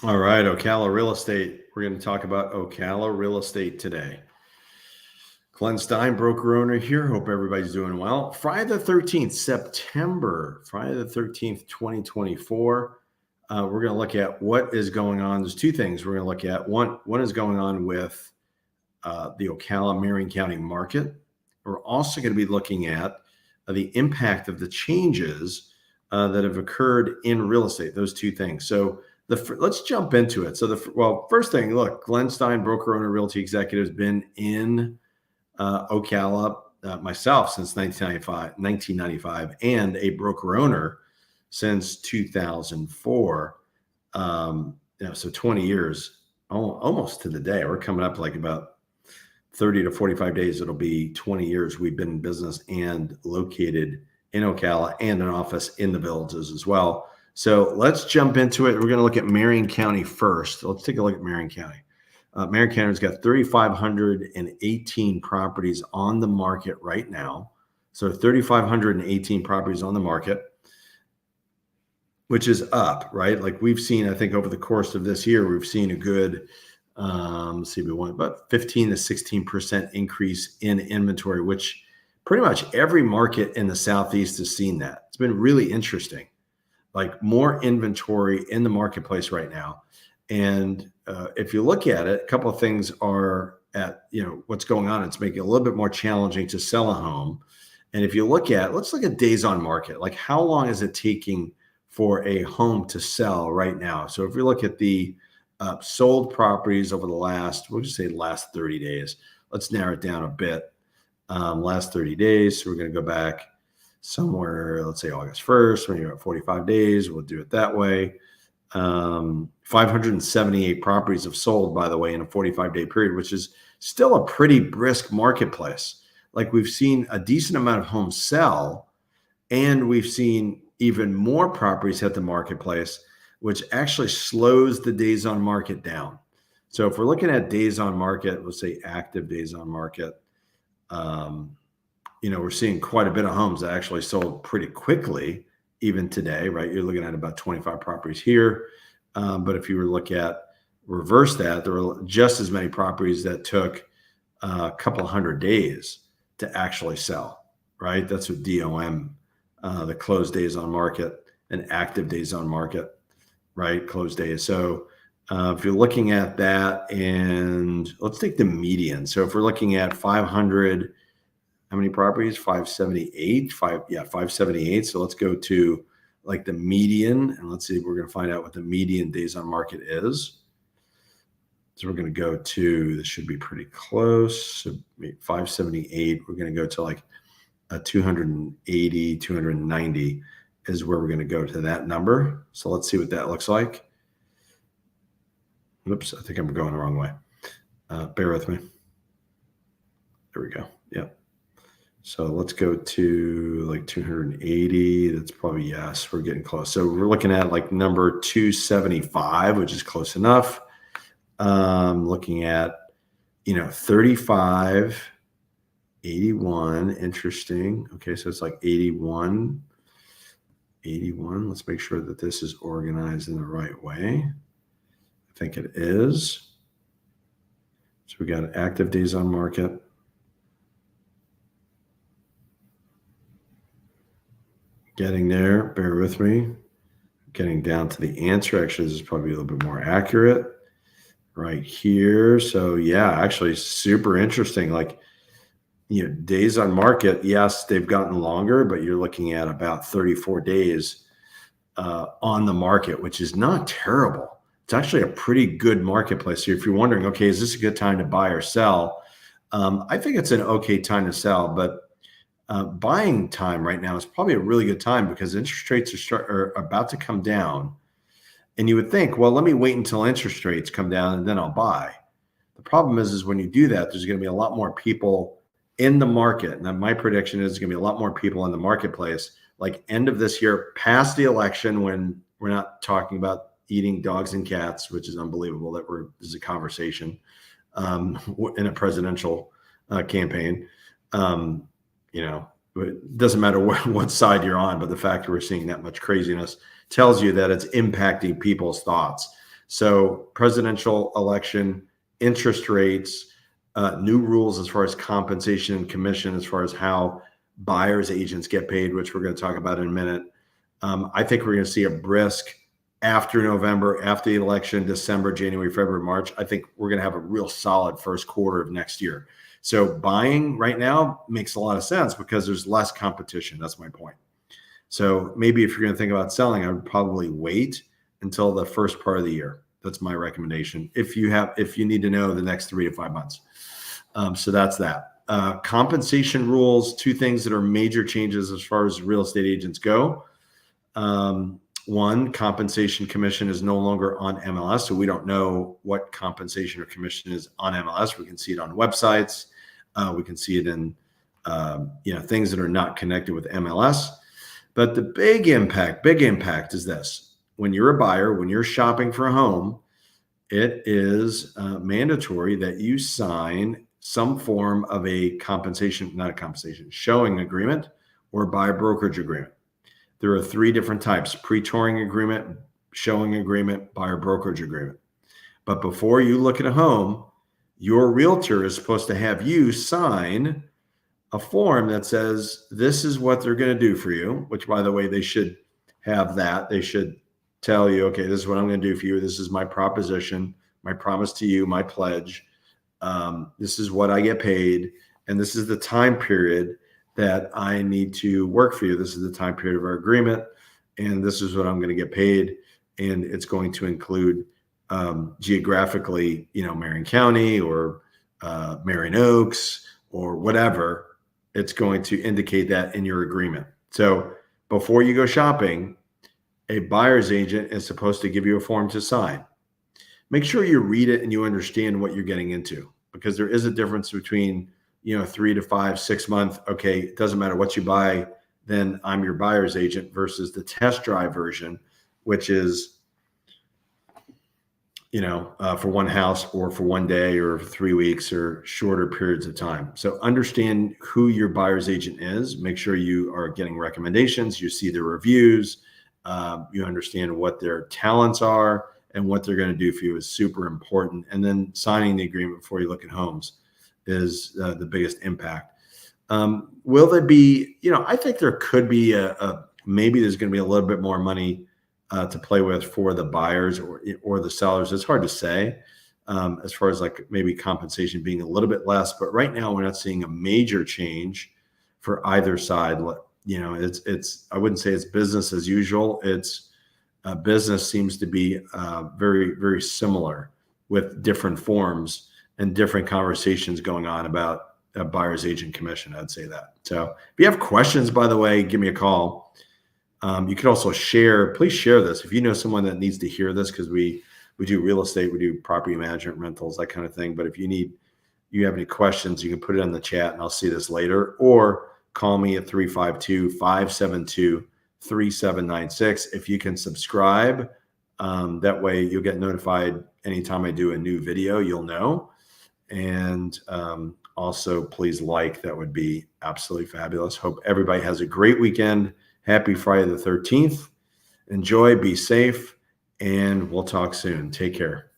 All right, Ocala real estate. We're going to talk about Ocala real estate today. Glenn Stein, broker owner here. Hope everybody's doing well. Friday the 13th, Friday the 13th, 2024. We're going to look at what is going on. There's two things we're going to look at. One is going on with the Ocala Marion County market. We're also going to be looking at the impact of the changes that have occurred in real estate. Those two things. So let's jump into it. So first thing, look, Glenn Stein, broker owner, realty executive, has been in Ocala myself since 1995, and a broker owner since 2004. So 20 years, almost to the day. We're coming up like about 30 to 45 days. It'll be 20 years we've been in business and located in Ocala and an office in the villages as well. So let's jump into it. We're going to look at Marion County first. Let's take a look at Marion County. Marion County's got 3,518 properties on the market right now. So 3,518 properties on the market, which is up, right? Like we've seen, I think over the course of this year, we've seen a good, we want about 15 to 16% increase in inventory, which pretty much every market in the Southeast has seen that. It's been really interesting, like more inventory in the marketplace right now. And if you look at it, a couple of things are what's going on. It's making it a little bit more challenging to sell a home. And if you let's look at days on market, like how long is it taking for a home to sell right now? So if we look at the sold properties over the last 30 days, let's narrow it down a bit. Last 30 days. So we're going to go back somewhere, let's say August 1st, when you're at 45 days, we'll do it that way. 578 properties have sold, by the way, in a 45-day period, which is still a pretty brisk marketplace. Like we've seen a decent amount of homes sell, and we've seen even more properties hit the marketplace, which actually slows the days on market down. So if we're looking at days on market, let's say active days on market, we're seeing quite a bit of homes that actually sold pretty quickly, even today, right? You're looking at about 25 properties here. But if you were to look at reverse that, there were just as many properties that took a couple hundred days to actually sell, right? That's what DOM, the closed days on market and active days on market, right? Closed days. So if you're looking at that, and let's take the median. So if we're looking at 500, how many properties? 578, 578. So let's go to like the median, and let's see if we're going to find out what the median days on market is. So we're going to go to, this should be pretty close. So 578, we're going to go to like a 280, 290 is where we're going to go to that number. So let's see what that looks like. Oops, I think I'm going the wrong way. Bear with me. There we go. Yep. So let's go to like 280. That's probably, yes, we're getting close. So we're looking at like number 275, which is close enough. Looking at, 35, 81. Interesting. Okay. So it's like 81. Let's make sure that this is organized in the right way. I think it is. So we got active days on market. Getting there, bear with me. Getting down to the answer. Actually, this is probably a little bit more accurate right here. So yeah, actually super interesting. Like, days on market, yes, they've gotten longer, but you're looking at about 34 days on the market, which is not terrible. It's actually a pretty good marketplace. So if you're wondering, okay, is this a good time to buy or sell? I think it's an okay time to sell, but buying time right now is probably a really good time because interest rates are about to come down. And you would think, well, let me wait until interest rates come down and then I'll buy. The problem is when you do that, there's going to be a lot more people in the market. And my prediction is there's going to be a lot more people in the marketplace, like end of this year, past the election, when we're not talking about eating dogs and cats, which is unbelievable that this is a conversation in a presidential campaign. It doesn't matter what side you're on, but the fact that we're seeing that much craziness tells you that it's impacting people's thoughts. So presidential election, interest rates, new rules as far as compensation and commission, as far as how buyers agents get paid, which we're going to talk about in a minute. I think we're going to see a brisk after November, after the election, December, January, February, March. I think we're going to have a real solid first quarter of next year. So buying right now makes a lot of sense because there's less competition. That's my point. So maybe if you're going to think about selling, I would probably wait until the first part of the year. That's my recommendation. If you need to know the next 3 to 5 months. So that's that. Compensation rules, two things that are major changes as far as real estate agents go. One, compensation commission is no longer on MLS. So we don't know what compensation or commission is on MLS. We can see it on websites. We can see it in things that are not connected with MLS. But the big impact is this. When you're a buyer, when you're shopping for a home, it is mandatory that you sign some form of a showing agreement or buyer brokerage agreement. There are 3 different types: pre-touring agreement, showing agreement, buyer brokerage agreement. But before you look at a home, your realtor is supposed to have you sign a form that says this is what they're going to do for you, which, by the way, they should have that. They should tell you, okay, this is what I'm going to do for you. This is my proposition, my promise to you, my pledge. This is what I get paid. And this is the time period that I need to work for you. This is the time period of our agreement. And this is what I'm going to get paid. And it's going to include geographically, Marion County or Marion Oaks or whatever. It's going to indicate that in your agreement. So before you go shopping, a buyer's agent is supposed to give you a form to sign. Make sure you read it and you understand what you're getting into, because there is a difference between 3 to 5, 6 month. Okay, it doesn't matter what you buy, then I'm your buyer's agent, versus the test drive version, which is for one house or for one day or for 3 weeks or shorter periods of time. So understand who your buyer's agent is. Make sure you are getting recommendations. You see their reviews. You understand what their talents are and what they're going to do for you is super important. And then signing the agreement before you look at homes is the biggest impact. Will there be, I think there could be maybe there's going to be a little bit more money to play with for the buyers or the sellers. It's hard to say as far as like maybe compensation being a little bit less, but right now we're not seeing a major change for either side. It's I wouldn't say it's business as usual. It's business seems to be very, very similar with different forms and different conversations going on about a buyer's agent commission. I'd say that. So if you have questions, by the way, give me a call. You could also please share this. If you know someone that needs to hear this, because we do real estate, we do property management, rentals, that kind of thing. But if you have any questions, you can put it in the chat and I'll see this later, or call me at 352-572-3796. If you can subscribe, that way you'll get notified anytime I do a new video, you'll know. And also please that would be absolutely fabulous. Hope everybody has a great weekend. Happy Friday the 13th. Enjoy, be safe, and we'll talk soon. Take care.